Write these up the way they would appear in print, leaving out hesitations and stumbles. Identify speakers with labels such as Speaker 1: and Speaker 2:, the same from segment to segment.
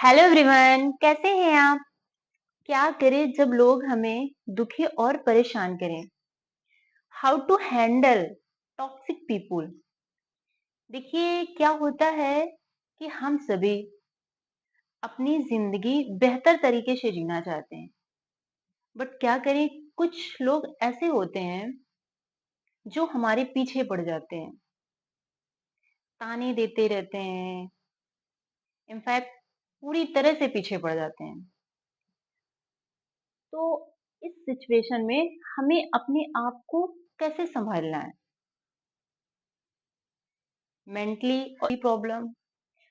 Speaker 1: Hello everyone, कैसे हैं आप? क्या करें जब लोग हमें दुखी और परेशान करें? How to handle toxic people? देखिए, क्या होता है कि हम सभी अपनी जिंदगी बेहतर तरीके से जीना चाहते हैं, बट क्या करें, कुछ लोग ऐसे होते हैं जो हमारे पीछे पड़ जाते हैं, ताने देते रहते हैं, इनफैक्ट पूरी तरह से पीछे पड़ जाते हैं। तो इस सिचुएशन में हमें अपने आप को कैसे संभालना है? मेंटली और प्रॉब्लम,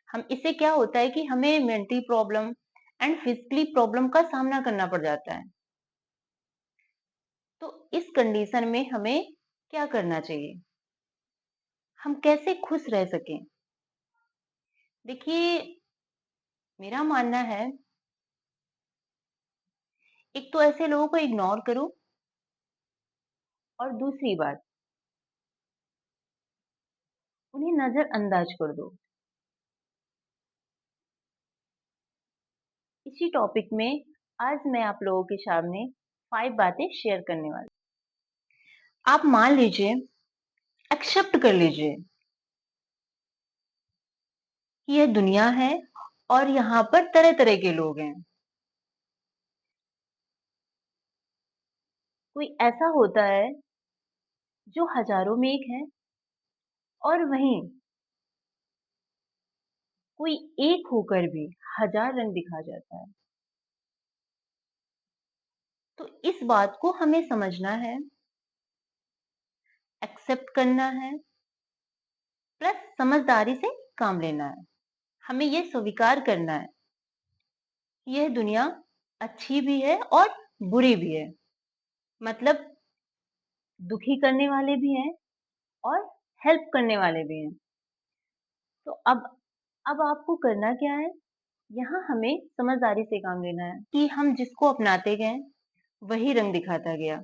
Speaker 1: हम इससे क्या होता है कि हमें mentally problem and physically problem का सामना करना पड़ जाता है। तो इस कंडीशन में हमें क्या करना चाहिए? हम कैसे खुश रह सकें? देखिए, मेरा मानना है, एक तो ऐसे लोगों को इग्नोर करो, और दूसरी बात, उन्हें नजरअंदाज कर दो। इसी टॉपिक में आज मैं आप लोगों के सामने 5 बातें शेयर करने वाली। आप मान लीजिए, एक्सेप्ट कर लीजिए कि यह दुनिया है और यहाँ पर तरह-तरह के लोग हैं। कोई ऐसा होता है जो हजारों में एक है, और वहीं कोई एक होकर भी हजार रंग दिखा जाता है। तो इस बात को हमें समझना है, एक्सेप्ट करना है, प्लस समझदारी से काम लेना है। हमें ये स्वीकार करना है कि यह दुनिया अच्छी भी है और बुरी भी है। मतलब दुखी करने वाले भी हैं और हेल्प करने वाले भी हैं। तो अब आपको करना क्या है? यहाँ हमें समझदारी से काम लेना है कि हम जिसको अपनाते गए वही रंग दिखाता गया।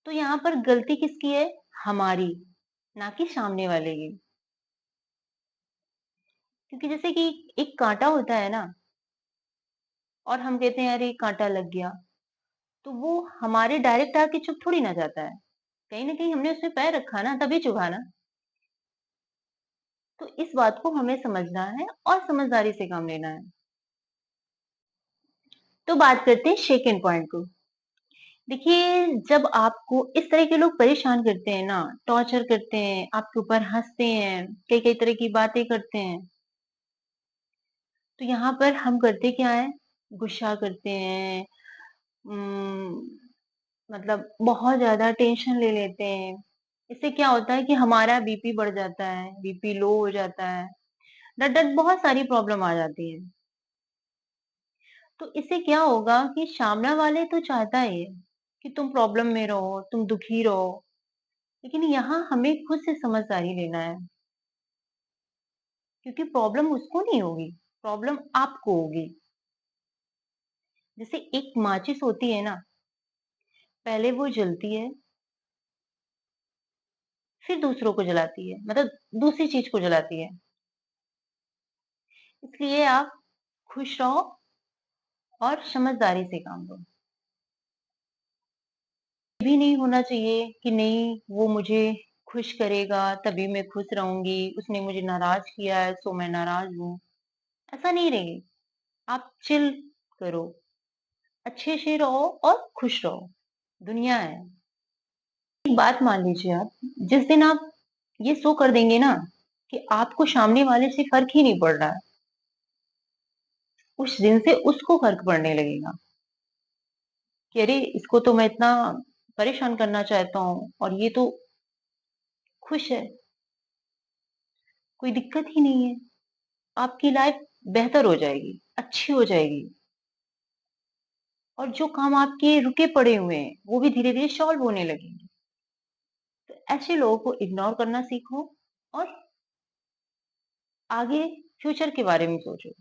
Speaker 1: तो यहाँ पर गलती किसकी है? हमारी, ना कि सामने वाले की। क्योंकि जैसे कि एक कांटा होता है ना, और हम कहते हैं अरे कांटा लग गया, तो वो हमारे डायरेक्ट आके चुभ थोड़ी ना जाता है। कहीं ना कहीं हमने उसमें पैर रखा ना, तभी चुभा ना। तो इस बात को हमें समझना है और समझदारी से काम लेना है। तो बात करते हैं सेकेंड पॉइंट को। देखिए, जब आपको इस तरह के लोग परेशान करते हैं ना, टॉर्चर करते हैं, आपके ऊपर हंसते हैं, कई कई तरह की बातें करते हैं, तो यहाँ पर हम करते क्या है? गुस्सा करते हैं, उम, मतलब बहुत ज़्यादा टेंशन ले लेते हैं। इससे क्या होता है कि हमारा बीपी बढ़ जाता है, बीपी लो हो जाता है, डट-डट बहुत सारी प्रॉब्लम आ जाती है। तो इससे क्या होगा कि सामने वाले तो चाहता ही है कि तुम प्रॉब्लम में रहो, तुम दुखी रहो, लेकिन यहाँ हमें खुद से समझदारी लेना है, क्योंकि प्रॉब्लम उसको नहीं होगी, प्रॉब्लम आपको होगी। जैसे एक माचिस होती है ना, पहले वो जलती है, फिर दूसरों को जलाती है, मतलब दूसरी चीज को जलाती है। इसलिए आप खुश रहो और समझदारी से काम लो। ये भी नहीं होना चाहिए कि नहीं, वो मुझे खुश करेगा तभी मैं खुश रहूंगी, उसने मुझे नाराज किया है सो मैं नाराज हूँ। ऐसा नहीं रहे। आप चिल करो, अच्छे से रहो और खुश रहो। दुनिया है। एक बात मान लीजिए, आप जिस दिन आप ये शो कर देंगे ना कि आपको सामने वाले से फर्क ही नहीं पड़ रहा है, उस दिन से उसको फर्क पड़ने लगेगा कि अरे, इसको तो मैं इतना परेशान करना चाहता हूँ और ये तो खुश है, कोई दिक्कत ही नहीं है। आपकी लाइफ बेहतर हो जाएगी, अच्छी हो जाएगी, और जो काम आपके रुके पड़े हुए हैं वो भी धीरे धीरे सॉल्व होने लगेंगे। तो ऐसे लोगों को इग्नोर करना सीखो और आगे फ्यूचर के बारे में सोचो।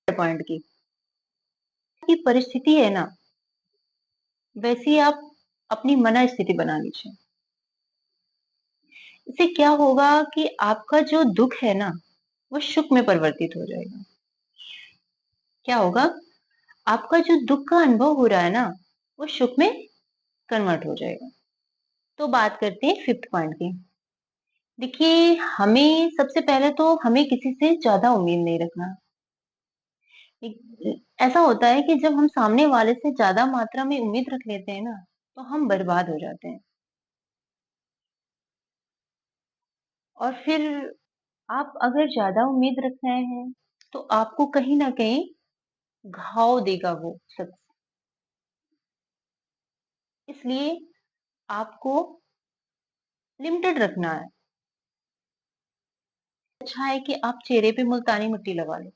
Speaker 1: पॉइंट की परिस्थिति है ना, वैसी आप अपनी मन स्थिति बना लीजिए। इससे क्या होगा कि आपका जो दुख है ना, वो सुख में परिवर्तित हो जाएगा। क्या होगा? आपका जो दुःख का अनुभव हो रहा है ना, वो सुख में कन्वर्ट हो जाएगा। तो बात करते हैं 5th पॉइंट की। देखिए, हमें सबसे पहले तो हमें किसी से ज़्यादा उम्मीद नहीं रखना। ऐसा होता है कि जब हम सामने वाले से ज़्यादा मात्रा में उम्मीद रख लेते हैं ना, तो हम बर्बाद हो जाते हैं। और फिर आप अगर ज़्यादा उम्मीद रख रहे हैं, तो आपको कहीं न कहीं घाव देगा वो शख्स। इसलिए आपको लिमिटेड रखना है। अच्छा है कि आप चेहरे पे मुल्तानी मिट्टी लगा लें।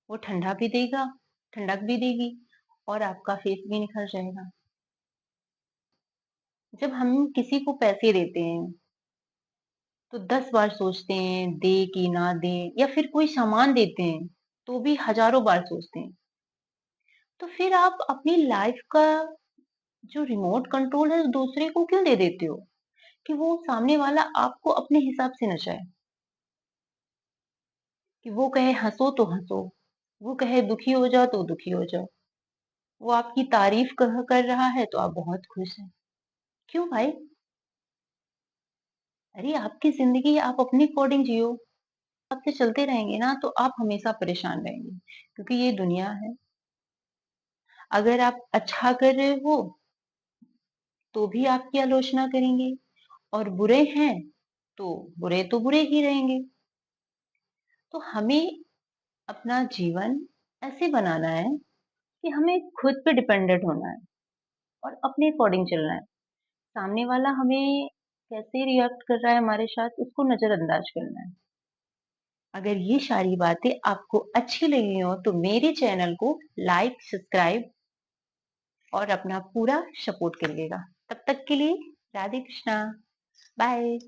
Speaker 1: वो ठंडा भी देगा, ठंडक भी देगी और आपका फेस भी निखर जाएगा। जब हम किसी को पैसे देते हैं, तो 10 बार सोचते हैं दें कि ना दें, या फिर कोई सामान देते हैं, तो भी हज़ारों बार सोचते हैं। तो फिर आप अपनी लाइफ़ का जो रिमोट कंट्रोल है दूसरे को क्यों दे देते हो? कि वो सामने वाला आपको अपने हिसाब से नचाए, कि वो कहे हँसो तो हँसो, वो कहे दुखी हो जाओ तो दुखी हो जाओ। वो आपकी तारीफ़ कह कर रहा है तो आप बहुत खुश हैं। क्यों भाई? अरे आपकी ज़िंदगी आप अपने अकॉर्डिंग जियो। आपसे चलते रहेंगे ना तो आप हमेशा परेशान रहेंगे, क्योंकि ये दुनिया है। अगर आप अच्छा कर रहे हो तो भी आपकी आलोचना करेंगे, और बुरे हैं तो बुरे ही रहेंगे। तो हमें अपना जीवन ऐसे बनाना है कि हमें खुद पे डिपेंडेंट होना है और अपने अकॉर्डिंग चलना है। सामने वाला हमें कैसे रिएक्ट कर रहा है हमारे साथ, उसको नज़रअंदाज करना है। अगर ये सारी बातें आपको अच्छी लगी हो तो मेरे चैनल को लाइक, सब्सक्राइब और अपना पूरा सपोर्ट करिएगा। तब तक के लिए राधे कृष्णा, बाय।